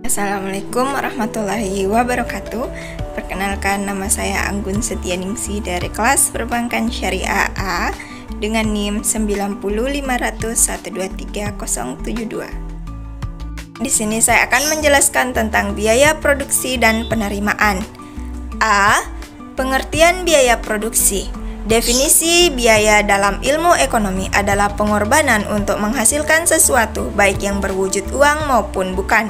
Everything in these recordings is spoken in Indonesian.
Assalamualaikum warahmatullahi wabarakatuh. Perkenalkan, nama saya Anggun Setianingsi dari kelas Perbankan Syariah A dengan NIM 90500123072. Di sini saya akan menjelaskan tentang biaya produksi dan penerimaan. A. Pengertian biaya produksi. Definisi biaya dalam ilmu ekonomi adalah pengorbanan untuk menghasilkan sesuatu, baik yang berwujud uang maupun bukan.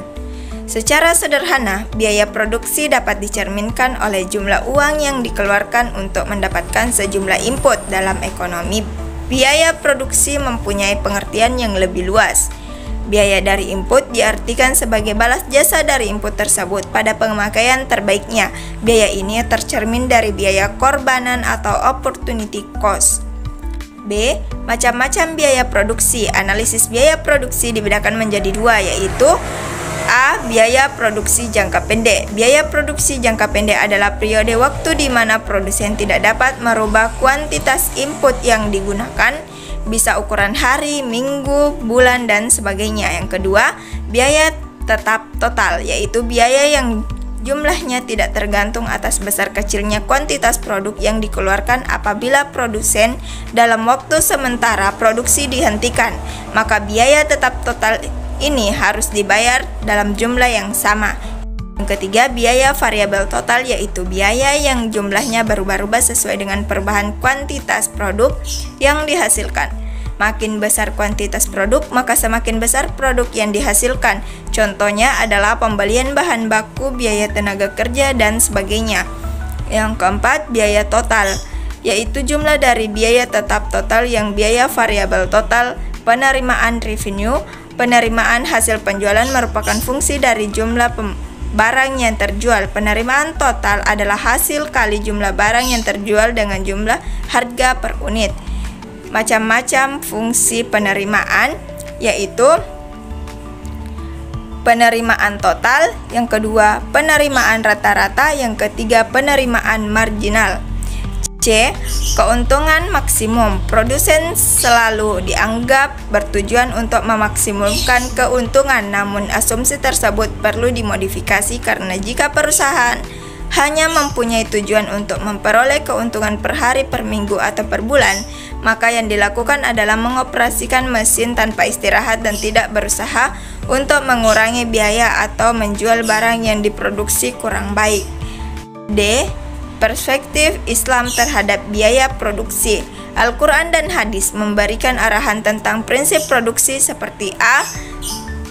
Secara sederhana, biaya produksi dapat dicerminkan oleh jumlah uang yang dikeluarkan untuk mendapatkan sejumlah input dalam ekonomi. Biaya produksi mempunyai pengertian yang lebih luas. Biaya dari input diartikan sebagai balas jasa dari input tersebut pada pemakaian terbaiknya. Biaya ini tercermin dari biaya korbanan atau opportunity cost. B. Macam-macam biaya produksi. Analisis biaya produksi dibedakan menjadi dua, yaitu A. Biaya produksi jangka pendek. Biaya produksi jangka pendek adalah periode waktu di mana produsen tidak dapat merubah kuantitas input yang digunakan, bisa ukuran hari, minggu, bulan, dan sebagainya. Yang kedua, biaya tetap total, yaitu biaya yang jumlahnya tidak tergantung atas besar kecilnya kuantitas produk yang dikeluarkan. Apabila produsen dalam waktu sementara produksi dihentikan, maka biaya tetap total ini harus dibayar dalam jumlah yang sama. Yang ketiga, biaya variabel total, yaitu biaya yang jumlahnya berubah-ubah sesuai dengan perubahan kuantitas produk yang dihasilkan. Makin besar kuantitas produk, maka semakin besar produk yang dihasilkan. Contohnya adalah pembelian bahan baku, biaya tenaga kerja, dan sebagainya. Yang keempat, biaya total, yaitu jumlah dari biaya tetap total yang biaya variabel total. Penerimaan revenue. Penerimaan hasil penjualan merupakan fungsi dari jumlah barang yang terjual. Penerimaan total adalah hasil kali jumlah barang yang terjual dengan jumlah harga per unit. Macam-macam fungsi penerimaan, yaitu penerimaan total, yang kedua penerimaan rata-rata, yang ketiga penerimaan marginal. C. Keuntungan maksimum. Produsen selalu dianggap bertujuan untuk memaksimumkan keuntungan, namun asumsi tersebut perlu dimodifikasi karena jika perusahaan hanya mempunyai tujuan untuk memperoleh keuntungan per hari, per minggu, atau per bulan, maka yang dilakukan adalah mengoperasikan mesin tanpa istirahat dan tidak berusaha untuk mengurangi biaya atau menjual barang yang diproduksi kurang baik. D. Perspektif Islam terhadap biaya produksi. Al-Quran dan hadis memberikan arahan tentang prinsip produksi seperti A.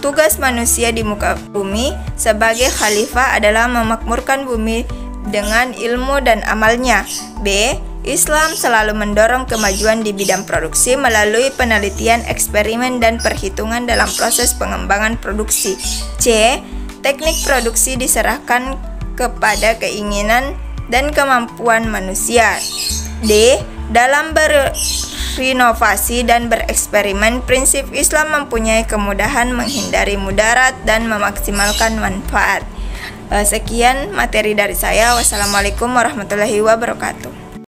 Tugas manusia di muka bumi sebagai khalifah adalah memakmurkan bumi dengan ilmu dan amalnya. B. Islam selalu mendorong kemajuan di bidang produksi melalui penelitian, eksperimen, dan perhitungan dalam proses pengembangan produksi. C. Teknik produksi diserahkan kepada keinginan dan kemampuan manusia. D. Dalam berinovasi dan bereksperimen, prinsip Islam mempunyai kemudahan menghindari mudarat dan memaksimalkan manfaat. Sekian materi dari saya. Wassalamualaikum warahmatullahi wabarakatuh.